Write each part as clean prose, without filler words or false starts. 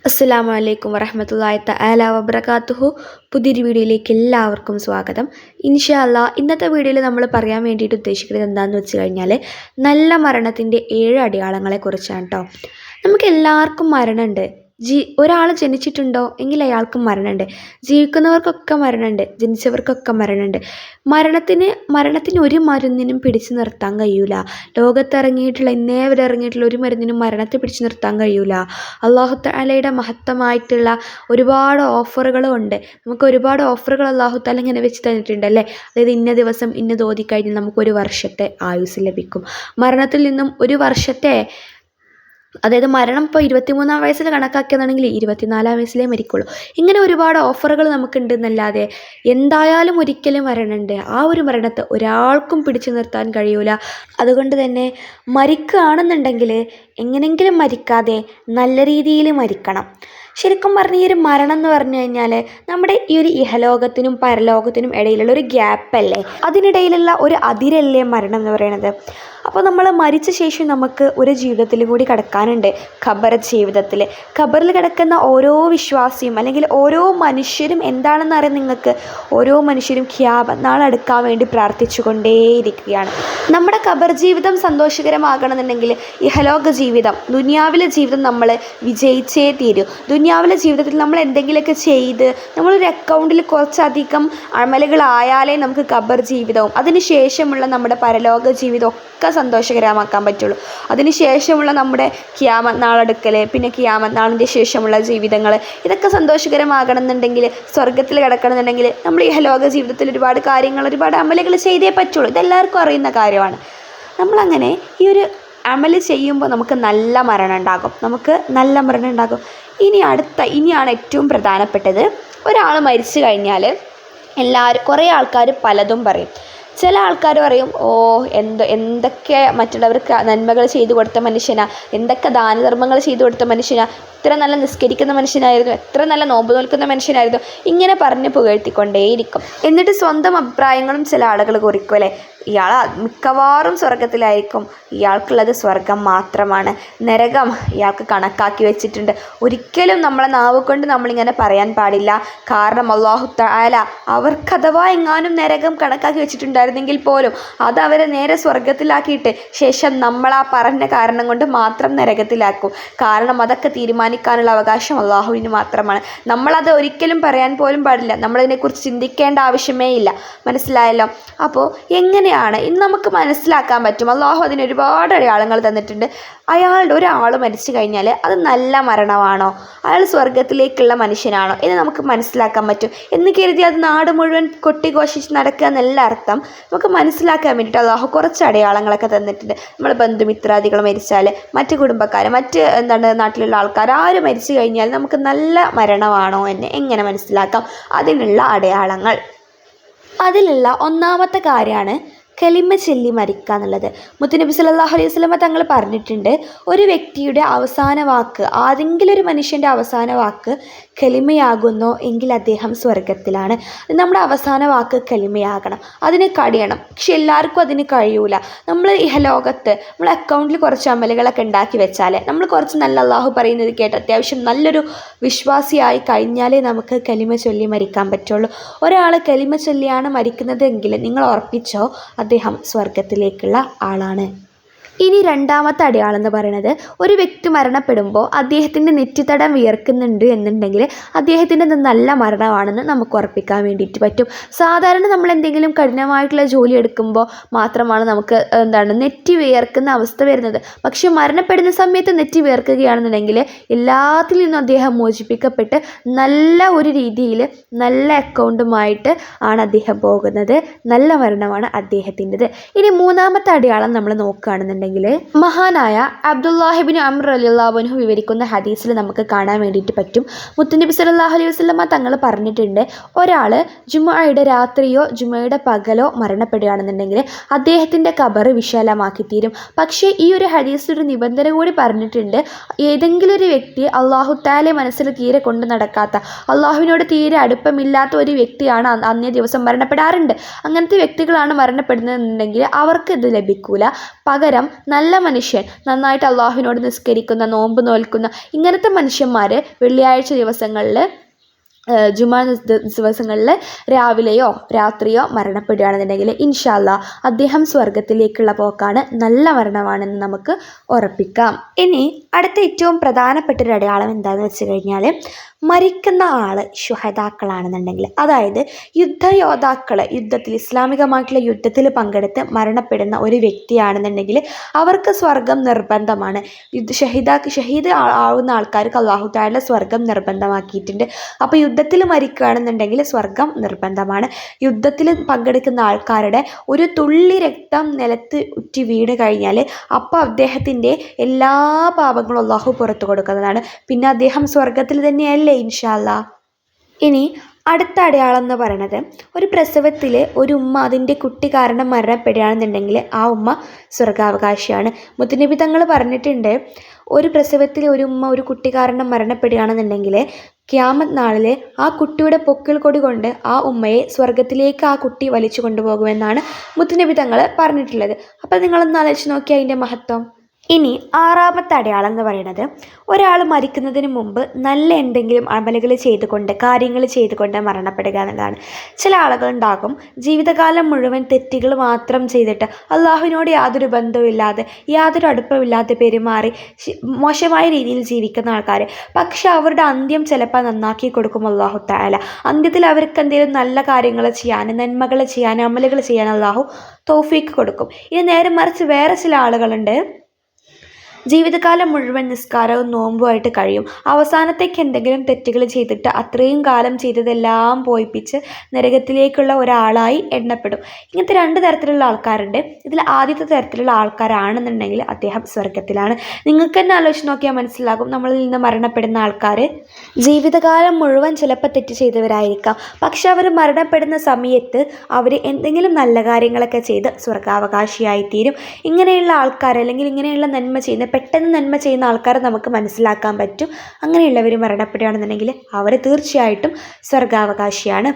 അസ്സലാമു അലൈക്കും വറഹ്മത്തുള്ളാഹി തആല വബറകാതുഹു. പുതിയൊരു വീഡിയോയിലേക്ക് എല്ലാവർക്കും സ്വാഗതം. ഇൻഷാ അല്ലാ ഇന്നത്തെ വീഡിയോയിൽ നമ്മൾ പറയാൻ വേണ്ടിയിട്ട് ഉദ്ദേശിക്കുന്നത് എന്താണെന്ന് വെച്ച് കഴിഞ്ഞാൽ നല്ല മരണത്തിൻ്റെ 7 അടയാളങ്ങളെ കുറിച്ചാണ് കേട്ടോ. നമുക്ക് എല്ലാവർക്കും മരണമുണ്ട്. ഒരാൾ ജനിച്ചിട്ടുണ്ടോ എങ്കിൽ അയാൾക്ക് മരണമുണ്ട്. ജീവിക്കുന്നവർക്കൊക്കെ മരണമുണ്ട്, ജനിച്ചവർക്കൊക്കെ മരണമുണ്ട്. മരണത്തിന് ഒരു മരുന്നിനും പിടിച്ചു നിർത്താൻ കഴിയൂല. ലോകത്തിറങ്ങിയിട്ടുള്ള ഇന്നേ വരെ ഇറങ്ങിയിട്ടുള്ള ഒരു മരുന്നിനും മരണത്തെ പിടിച്ചു നിർത്താൻ കഴിയൂല. അല്ലാഹു തആലയുടെ മഹത്തമായിട്ടുള്ള ഒരുപാട് ഓഫറുകളും ഉണ്ട്. നമുക്ക് ഒരുപാട് ഓഫറുകൾ അല്ലാഹു തആല ഇങ്ങനെ വെച്ച് തന്നിട്ടുണ്ട് അല്ലേ. അതായത് ഇന്ന ദിവസം ഇന്നത് ഓതിക്കഴിഞ്ഞാൽ നമുക്കൊരു വർഷത്തെ ആയുസ് ലഭിക്കും. മരണത്തിൽ നിന്നും ഒരു വർഷത്തെ, അതായത് മരണം ഇപ്പോൾ 23-ാം വയസ്സിൽ കണക്കാക്കിയതാണെങ്കിൽ 24-ാം വയസ്സിലേ മരിക്കുള്ളൂ. ഇങ്ങനെ ഒരുപാട് ഓഫറുകൾ നമുക്കുണ്ടെന്നല്ലാതെ എന്തായാലും ഒരിക്കലും മരണമുണ്ട്. ആ ഒരു മരണത്തെ ഒരാൾക്കും പിടിച്ചു നിർത്താൻ കഴിയൂല. അതുകൊണ്ട് തന്നെ മരിക്കുകയാണെന്നുണ്ടെങ്കിൽ എങ്ങനെയെങ്കിലും മരിക്കാതെ നല്ല രീതിയിൽ മരിക്കണം. ശരിക്കും പറഞ്ഞ ഈ ഒരു മരണം എന്ന് പറഞ്ഞു കഴിഞ്ഞാൽ നമ്മുടെ ഈ ഒരു ഇഹലോകത്തിനും പരലോകത്തിനും ഇടയിലുള്ള ഒരു ഗ്യാപ്പല്ലേ, അതിനിടയിലുള്ള ഒരു അതിരല്ലേ മരണം എന്ന് പറയുന്നത്. അപ്പോൾ നമ്മൾ മരിച്ച ശേഷം നമുക്ക് ഒരു ജീവിതത്തിലും കൂടി കിടക്കാനുണ്ട്, ഖബർ ജീവിതത്തിൽ. ഖബറിൽ കിടക്കുന്ന ഓരോ വിശ്വാസിയും അല്ലെങ്കിൽ ഓരോ മനുഷ്യരും എന്താണെന്ന് അറിയാൻ നിങ്ങൾക്ക്, ഓരോ മനുഷ്യരും ഖിയാമത്ത് നാൾ അടുക്കാൻ വേണ്ടി പ്രാർത്ഥിച്ചുകൊണ്ടേയിരിക്കുകയാണ്. നമ്മുടെ ഖബർ ജീവിതം സന്തോഷകരമാകണമെന്നുണ്ടെങ്കിൽ ഇഹലോക ജീവിതം, ദുനിയാവിലെ ജീവിതം നമ്മൾ വിജയിച്ചേ തീരൂ. ദുനിയാവിലെ ജീവിതത്തിൽ നമ്മൾ എന്തെങ്കിലുമൊക്കെ ചെയ്ത് നമ്മളൊരു അക്കൗണ്ടിൽ കുറച്ചധികം അമലുകളായാലേ നമുക്ക് ഖബർ ജീവിതവും അതിനുശേഷമുള്ള നമ്മുടെ പരലോക ജീവിതവും ഒക്കെ സന്തോഷകരമാക്കാൻ പറ്റുള്ളൂ. അതിനുശേഷമുള്ള നമ്മുടെ ഖിയാമത്ത് നാളെടുക്കൽ, പിന്നെ ഖിയാമത്ത് നാളിൻ്റെ ശേഷമുള്ള ജീവിതങ്ങൾ, ഇതൊക്കെ സന്തോഷകരമാകണമെന്നുണ്ടെങ്കിൽ, സ്വർഗത്തിൽ കിടക്കണമെന്നുണ്ടെങ്കിൽ നമ്മൾ ഇഹലോക ജീവിതത്തിൽ ഒരുപാട് കാര്യങ്ങൾ, ഒരുപാട് അമലുകൾ ചെയ്തേ പറ്റുള്ളൂ. ഇതെല്ലാവർക്കും അറിയുന്ന കാര്യമാണ്. നമ്മളങ്ങനെ ഈ ഒരു അമൽ ചെയ്യുമ്പോൾ നമുക്ക് നല്ല മരണം ഉണ്ടാകും. ഇനിയാണ് ഏറ്റവും പ്രധാനപ്പെട്ടത്. ഒരാൾ മരിച്ചു കഴിഞ്ഞാൽ കുറേ ആൾക്കാർ പലതും പറയും. ചില ആൾക്കാർ പറയും, എന്തൊക്കെ മറ്റുള്ളവർക്ക് നന്മകൾ ചെയ്തു കൊടുത്ത മനുഷ്യനാ, എന്തൊക്കെ ദാനധർമ്മങ്ങൾ ചെയ്തു കൊടുത്ത മനുഷ്യനാ, എത്ര നല്ല നിസ്കരിക്കുന്ന മനുഷ്യനായിരുന്നു, എത്ര നല്ല നോമ്പ് നോൽക്കുന്ന മനുഷ്യനായിരുന്നു, ഇങ്ങനെ പറഞ്ഞ് പുകഴ്ത്തിക്കൊണ്ടേയിരിക്കും. എന്നിട്ട് സ്വന്തം അഭിപ്രായങ്ങളും ചില ആളുകൾ കുറിക്കും അല്ലേ. ഇയാൾ മിക്കവാറും സ്വർഗത്തിലായിരിക്കും, ഇയാൾക്കുള്ളത് സ്വർഗം മാത്രമാണ്, നരകം ഇയാൾക്ക് കണക്കാക്കി വെച്ചിട്ടുണ്ട്. ഒരിക്കലും നമ്മളെ നാവ് കൊണ്ട് നമ്മളിങ്ങനെ പറയാൻ പാടില്ല. കാരണം അല്ലാഹു തആല അവർക്ക് അഥവാ എങ്ങാനും നരകം കണക്കാക്കി വെച്ചിട്ടുണ്ടായിരുന്നെങ്കിൽ പോലും അത് അവരെ നേരെ സ്വർഗത്തിലാക്കിയിട്ട് ശേഷം നമ്മളാ പറഞ്ഞ കാരണം കൊണ്ട് മാത്രം നരകത്തിലാക്കും. കാരണം അതൊക്കെ തീരുമാനിക്കാനുള്ള അവകാശം അല്ലാഹുവിന് മാത്രമാണ്. നമ്മളത് ഒരിക്കലും പറയാൻ പോലും പാടില്ല. നമ്മളതിനെക്കുറിച്ച് ചിന്തിക്കേണ്ട ആവശ്യമേ ഇല്ല. മനസ്സിലായല്ലോ? അപ്പോൾ എങ്ങനെയാണ് ഇന്ന് നമുക്ക് മനസ്സിലാക്കാൻ പറ്റും? അല്ലാഹു അതിന് ഒരുപാട് അടയാളങ്ങൾ തന്നിട്ടുണ്ട്. ഒരാൾ മരിച്ചു കഴിഞ്ഞാൽ അത് നല്ല മരണമാണോ, അയാൾ സ്വർഗത്തിലേക്കുള്ള മനുഷ്യനാണോ എന്ന് നമുക്ക് മനസ്സിലാക്കാൻ പറ്റും. എന്ന് കരുതി അത് നാട് മുഴുവൻ കൊട്ടിഘോഷിച്ച് നടക്കുക എന്നല്ല അർത്ഥം. നമുക്ക് മനസ്സിലാക്കാൻ വേണ്ടിയിട്ട് അല്ലാഹു കുറച്ച് അടയാളങ്ങളൊക്കെ തന്നിട്ടുണ്ട്. നമ്മൾ ബന്ധുമിത്രാദികൾ മരിച്ചാൽ, മറ്റ് കുടുംബക്കാർ, നാട്ടിലുള്ള ആൾക്കാർ ആര് മരിച്ചു കഴിഞ്ഞാൽ നമുക്ക് നല്ല മരണമാണോ എന്ന് എങ്ങനെ മനസ്സിലാക്കാം? അതിനുള്ള അടയാളങ്ങൾ, അതിലുള്ള ഒന്നാമത്തെ കാര്യമാണ് കലിമ ചൊല്ലി മരിക്കുക എന്നുള്ളത്. മുത്തുനബി സല്ലല്ലാഹു അലൈഹി വസല്ലമ തങ്ങൾ പറഞ്ഞിട്ടുണ്ട്, ഒരു വ്യക്തിയുടെ അവസാന വാക്ക്, ആരെങ്കിലും ഒരു മനുഷ്യൻ്റെ അവസാന വാക്ക് കലിമയാകുന്നോ എങ്കിൽ അദ്ദേഹം സ്വർഗത്തിലാണ്. നമ്മുടെ അവസാന വാക്ക് കലിമയാകണം, അതിന് കഴിയണം. പക്ഷെ എല്ലാവർക്കും അതിന് കഴിയൂല. നമ്മൾ ഇഹലോകത്ത് നമ്മൾ അക്കൗണ്ടിൽ കുറച്ച് അമലുകളൊക്കെ ഉണ്ടാക്കി വെച്ചാൽ, നമ്മൾ കുറച്ച് നല്ല അല്ലാഹു പറയുന്നത് കേട്ട് അത്യാവശ്യം നല്ലൊരു വിശ്വാസിയായി കഴിഞ്ഞാലേ നമുക്ക് കലിമ ചൊല്ലി മരിക്കാൻ പറ്റുള്ളൂ. ഒരാൾ കലിമ ചൊല്ലിയാണ് മരിക്കുന്നതെങ്കിൽ നിങ്ങൾ ഉറപ്പിച്ചോ, അദ്ദേഹം സ്വർഗത്തിലേക്കുള്ള ആളാണ്. ഇനി രണ്ടാമത്തെ അടയാളം എന്ന് പറയുന്നത്, ഒരു വ്യക്തി മരണപ്പെടുമ്പോൾ അദ്ദേഹത്തിൻ്റെ നെറ്റിത്തടം വിയർക്കുന്നുണ്ട് എന്നുണ്ടെങ്കിൽ അദ്ദേഹത്തിൻ്റെ നല്ല മരണമാണെന്ന് നമുക്ക് ഉറപ്പിക്കാൻ വേണ്ടിയിട്ട് പറ്റും. സാധാരണ നമ്മൾ എന്തെങ്കിലും കഠിനമായിട്ടുള്ള ജോലി എടുക്കുമ്പോൾ മാത്രമാണ് നമുക്ക് നെറ്റി വിയർക്കുന്ന അവസ്ഥ വരുന്നത്. പക്ഷെ മരണപ്പെടുന്ന സമയത്ത് നെറ്റി വിയർക്കുകയാണെന്നുണ്ടെങ്കിൽ എല്ലാത്തിൽ നിന്നും അദ്ദേഹം മോചിപ്പിക്കപ്പെട്ട് നല്ല ഒരു രീതിയിൽ നല്ല അക്കൗണ്ടുമായിട്ട് ആണ് അദ്ദേഹം പോകുന്നത്. നല്ല മരണമാണ് അദ്ദേഹത്തിൻ്റെത്. ഇനി മൂന്നാമത്തെ അടയാളം നമ്മൾ നോക്കുകയാണെന്നുണ്ടെങ്കിൽ, മഹാനായ അബ്ദുല്ലാഹി ഇബ്നു അംർ റളിയല്ലാഹു അൻഹു വിവരിക്കുന്ന ഹദീസിൽ നമുക്ക് കാണാൻ വേണ്ടിയിട്ട് പറ്റും. മുത്തുനബി സല്ലല്ലാഹു അലൈഹി വസല്ലമ തങ്ങൾ പറഞ്ഞിട്ടുണ്ട്, ഒരാൾ ജുമുഅയുടെ രാത്രിയോ ജുമുഅയുടെ പകലോ മരണപ്പെടുകയാണെന്നുണ്ടെങ്കിൽ അദ്ദേഹത്തിൻ്റെ ഖബർ വിശാലമാക്കി തീരും. പക്ഷേ ഈ ഒരു ഹദീസിൽ ഒരു നിബന്ധന കൂടി പറഞ്ഞിട്ടുണ്ട്. ഏതെങ്കിലും ഒരു വ്യക്തി അല്ലാഹു തആല മനസ്സിൽ തീരെ കൊണ്ട് നടക്കാത്ത, അല്ലാഹുവിനോട് തീരെ അടുപ്പമില്ലാത്ത ഒരു വ്യക്തിയാണ് അന്നേ ദിവസം മരണപ്പെടാറുണ്ട്. അങ്ങനത്തെ വ്യക്തികളാണ് മരണപ്പെടുന്നതെന്നുണ്ടെങ്കിൽ അവർക്ക് ഇത് ലഭിക്കൂല. പകരം നല്ല മനുഷ്യൻ, നന്നായിട്ട് അള്ളാഹുവിനോട് നിസ്കരിക്കുന്ന, നോമ്പ് നോൽക്കുന്ന ഇങ്ങനത്തെ മനുഷ്യന്മാർ വെള്ളിയാഴ്ച ദിവസങ്ങളിൽ ജുമാ ദിവസങ്ങളിൽ രാവിലെയോ രാത്രിയോ മരണപ്പെടുകയാണെന്നുണ്ടെങ്കിൽ ഇൻഷാ അല്ലാ അദ്ദേഹം സ്വർഗത്തിലേക്കുള്ള പോക്കാണ്, നല്ല മരണമാണെന്ന് നമുക്ക് ഉറപ്പിക്കാം. ഇനി അടുത്ത ഏറ്റവും പ്രധാനപ്പെട്ട ഒരു അടയാളം എന്താണെന്ന് വെച്ച് കഴിഞ്ഞാൽ മരിക്കുന്ന ആൾ ശുഹദാക്കളാണെന്നുണ്ടെങ്കിൽ, അതായത് യുദ്ധയോദ്ധാക്കൾ, യുദ്ധത്തിൽ ഇസ്ലാമികമായിട്ടുള്ള യുദ്ധത്തിൽ പങ്കെടുത്ത് മരണപ്പെടുന്ന ഒരു വ്യക്തിയാണെന്നുണ്ടെങ്കിൽ അവർക്ക് സ്വർഗം നിർബന്ധമാണ്. ഷഹീദ് ആവുന്ന ആൾക്കാർക്ക് അല്ലാഹു തആല സ്വർഗം നിർബന്ധമാക്കിയിട്ടുണ്ട്. അപ്പോൾ യുദ്ധത്തിൽ മരിക്കുകയാണെന്നുണ്ടെങ്കിൽ സ്വർഗം നിർബന്ധമാണ്. യുദ്ധത്തിൽ പങ്കെടുക്കുന്ന ആൾക്കാരുടെ ഒരു തുള്ളി രക്തം നിലത്ത് ഉറ്റി വീണ് കഴിഞ്ഞാൽ അപ്പോൾ അദ്ദേഹത്തിൻ്റെ എല്ലാ പാപങ്ങളും അല്ലാഹു പുറത്തു കൊടുക്കുന്നതാണ്. പിന്നെ അദ്ദേഹം സ്വർഗത്തിൽ തന്നെയല്ലേ ഇൻഷാ അല്ലാ. ഇനി അടുത്ത അടയാളം എന്ന് പറയുന്നത്, ഒരു പ്രസവത്തിൽ ഒരു ഉമ്മ അതിൻ്റെ കുട്ടി കാരണം മരണപ്പെടുകയാണെന്നുണ്ടെങ്കിൽ ആ ഉമ്മ സ്വർഗാവകാശിയാണ്. മുത്തുനബി തങ്ങൾ പറഞ്ഞിട്ടുണ്ട്, ഒരു പ്രസവത്തിൽ ഒരു ഉമ്മ ഒരു കുട്ടി കാരണം മരണപ്പെടുകയാണെന്നുണ്ടെങ്കിൽ ഖിയാമത്ത് നാളിൽ ആ കുട്ടിയുടെ പൊക്കിൾ കൊടി കൊണ്ട് ആ ഉമ്മയെ സ്വർഗത്തിലേക്ക് ആ കുട്ടി വലിച്ചു കൊണ്ടുപോകുമെന്നാണ് മുത്തുനബി തങ്ങൾ പറഞ്ഞിട്ടുള്ളത്. അപ്പോൾ നിങ്ങളൊന്ന് ആലോചിച്ച് നോക്കിയാൽ അതിൻ്റെ മഹത്വം. ഇനി ആറാമത്തെ അടയാളം എന്ന് പറയുന്നത്, ഒരാൾ മരിക്കുന്നതിന് മുമ്പ് നല്ല എന്തെങ്കിലും അമലുകൾ ചെയ്തുകൊണ്ട്, കാര്യങ്ങൾ ചെയ്തുകൊണ്ട് മരണപ്പെടുക എന്നുള്ളതാണ്. ചില ആളുകളുണ്ടാകും ജീവിതകാലം മുഴുവൻ തെറ്റുകൾ മാത്രം ചെയ്തിട്ട് അള്ളാഹുവിനോട് യാതൊരു ബന്ധവുമില്ലാതെ യാതൊരു അടുപ്പമില്ലാതെ പെരുമാറി മോശമായ രീതിയിൽ ജീവിക്കുന്ന ആൾക്കാർ. പക്ഷെ അവരുടെ അന്ത്യം ചിലപ്പോൾ നന്നാക്കി കൊടുക്കും അല്ലാഹു തആല. അന്ത്യത്തിൽ അവർക്ക് എന്തെങ്കിലും നല്ല കാര്യങ്ങൾ ചെയ്യാൻ, നന്മകൾ ചെയ്യാൻ, അമലുകൾ ചെയ്യാൻ അല്ലാഹു തൗഫീക്ക് കൊടുക്കും. ഇനി നേരെ മറിച്ച് വേറെ ചില ആളുകളുണ്ട്, ജീവിതകാലം മുഴുവൻ നിസ്കാരവും നോമ്പുമായിട്ട് കഴിയും. അവസാനത്തേക്ക് എന്തെങ്കിലും തെറ്റുകൾ ചെയ്തിട്ട് അത്രയും കാലം ചെയ്തതെല്ലാം പോയിപ്പിച്ച് നരകത്തിലേക്കുള്ള ഒരാളായി എണ്ണപ്പെടും. ഇങ്ങനത്തെ രണ്ട് തരത്തിലുള്ള ആൾക്കാരുണ്ട്. ഇതിൽ ആദ്യത്തെ തരത്തിലുള്ള ആൾക്കാരാണെന്നുണ്ടെങ്കിൽ അദ്ദേഹം സ്വർഗത്തിലാണ്. നിങ്ങൾക്ക് തന്നെ ആലോചിച്ച് നോക്കിയാൽ മനസ്സിലാകും, നമ്മളിൽ നിന്ന് മരണപ്പെടുന്ന ആൾക്കാർ ജീവിതകാലം മുഴുവൻ ചിലപ്പോൾ തെറ്റ് ചെയ്തവരായിരിക്കാം. പക്ഷെ അവർ മരണപ്പെടുന്ന സമയത്ത് അവർ എന്തെങ്കിലും നല്ല കാര്യങ്ങളൊക്കെ ചെയ്ത് സ്വർഗാവകാശിയായിത്തീരും. ഇങ്ങനെയുള്ള ആൾക്കാർ, അല്ലെങ്കിൽ ഇങ്ങനെയുള്ള പെട്ടെന്ന് നന്മ ചെയ്യുന്ന ആൾക്കാരെ നമുക്ക് മനസ്സിലാക്കാൻ പറ്റും. അങ്ങനെയുള്ളവർ മരണപ്പെടുകയാണെന്നുണ്ടെങ്കിൽ അവർ തീർച്ചയായിട്ടും സ്വർഗാവകാശിയാണ്.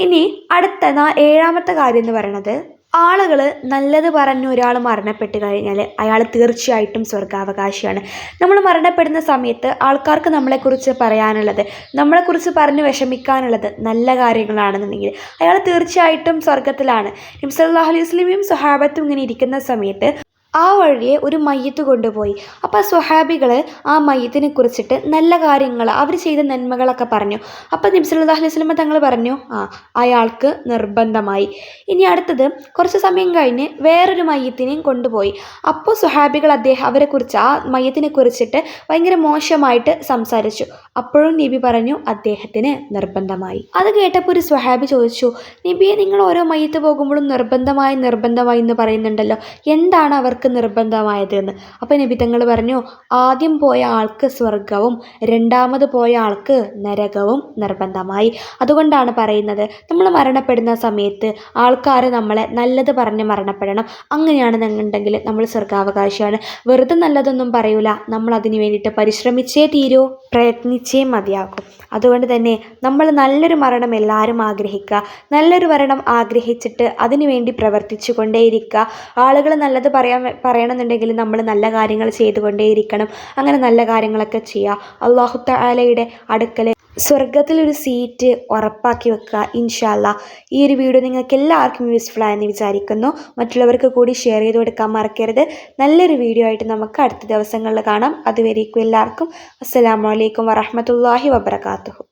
ഇനി അടുത്ത ഏഴാമത്തെ കാര്യം എന്ന് പറയുന്നത്, ആളുകൾ നല്ലത് പറഞ്ഞ് ഒരാൾ മരണപ്പെട്ട് കഴിഞ്ഞാൽ അയാൾ തീർച്ചയായിട്ടും സ്വർഗാവകാശിയാണ്. നമ്മൾ മരണപ്പെടുന്ന സമയത്ത് ആൾക്കാർക്ക് നമ്മളെക്കുറിച്ച് പറയാനുള്ളത്, നമ്മളെക്കുറിച്ച് പറഞ്ഞ് വിഷമിക്കാനുള്ളത് നല്ല കാര്യങ്ങളാണെന്നുണ്ടെങ്കിൽ അയാൾ തീർച്ചയായിട്ടും സ്വർഗത്തിലാണ്. നബി സല്ലല്ലാഹു അലൈഹി വസല്ലമയും സ്വഹാബത്തും ഇങ്ങനെ ഇരിക്കുന്ന സമയത്ത് ആ വഴിയെ ഒരു മയ്യത്ത് കൊണ്ടുപോയി. അപ്പോൾ സ്വഹാബികൾ ആ മയ്യത്തിനെ കുറിച്ചിട്ട് നല്ല കാര്യങ്ങൾ, അവർ ചെയ്ത നന്മകളൊക്കെ പറഞ്ഞു. അപ്പോൾ നബി സല്ലല്ലാഹു അലൈഹി വസല്ലം തങ്ങൾ പറഞ്ഞു, അയാൾക്ക് നിർബന്ധമായി. ഇനി അടുത്തത് കുറച്ച് സമയം കഴിഞ്ഞ് വേറൊരു മയ്യത്തിനെയും കൊണ്ടുപോയി. അപ്പോൾ സ്വഹാബികൾ അവരെക്കുറിച്ച്, ആ മയ്യത്തിനെ കുറിച്ചിട്ട് ഭയങ്കര മോശമായിട്ട് സംസാരിച്ചു. അപ്പോഴും നബി പറഞ്ഞു അദ്ദേഹത്തിന് നിർബന്ധമായി. അത് കേട്ടപ്പോൾ ഒരു സ്വഹാബി ചോദിച്ചു, നബിയെ, നിങ്ങൾ ഓരോ മയ്യത്ത് പോകുമ്പോഴും നിർബന്ധമായി എന്ന് പറയുന്നുണ്ടല്ലോ, എന്താണ് അവർക്ക് നിർബന്ധമായത് എന്ന്. അപ്പോൾ നബി തങ്ങൾ പറഞ്ഞു, ആദ്യം പോയ ആൾക്ക് സ്വർഗവും രണ്ടാമത് പോയ ആൾക്ക് നരകവും നിർബന്ധമായി. അതുകൊണ്ടാണ് പറയുന്നത്, നമ്മൾ മരണപ്പെടുന്ന സമയത്ത് ആൾക്കാർ നമ്മളെ നല്ലത് പറഞ്ഞ് മരണപ്പെടണം. അങ്ങനെയാണെന്നുണ്ടെങ്കിൽ നമ്മൾ സ്വർഗാവകാശിയാണ്. വെറുതെ നല്ലതൊന്നും പറയൂല, നമ്മൾ അതിന് വേണ്ടിയിട്ട് പരിശ്രമിച്ചേ തീരൂ, പ്രയത്നിച്ചേ മതിയാകും. അതുകൊണ്ട് തന്നെ നമ്മൾ നല്ലൊരു മരണം എല്ലാവരും ആഗ്രഹിക്കുക. നല്ലൊരു മരണം ആഗ്രഹിച്ചിട്ട് അതിനു വേണ്ടി പ്രവർത്തിച്ചു കൊണ്ടേയിരിക്കുക. ആളുകൾ നല്ലത് പറയണമെന്നുണ്ടെങ്കിൽ നമ്മൾ നല്ല കാര്യങ്ങൾ ചെയ്തുകൊണ്ടേയിരിക്കണം. അങ്ങനെ നല്ല കാര്യങ്ങളൊക്കെ ചെയ്യുക. അല്ലാഹു തആലയുടെ അടുക്കൽ സ്വർഗത്തിലൊരു സീറ്റ് ഉറപ്പാക്കി വെക്കുക ഇൻഷാ അല്ലാ. ഈ ഒരു വീഡിയോ നിങ്ങൾക്ക് എല്ലാവർക്കും യൂസ്ഫുൾ ആയെന്ന് വിചാരിക്കുന്നു. മറ്റുള്ളവർക്ക് കൂടി ഷെയർ ചെയ്ത് കൊടുക്കാൻ മറക്കരുത്. നല്ലൊരു വീഡിയോ ആയിട്ട് നമുക്ക് അടുത്ത ദിവസങ്ങളിൽ കാണാം. അതുവരേക്കും എല്ലാവർക്കും അസ്സലാമു അലൈക്കും വറഹ്മത്തുള്ളാഹി വബറകാതുഹു.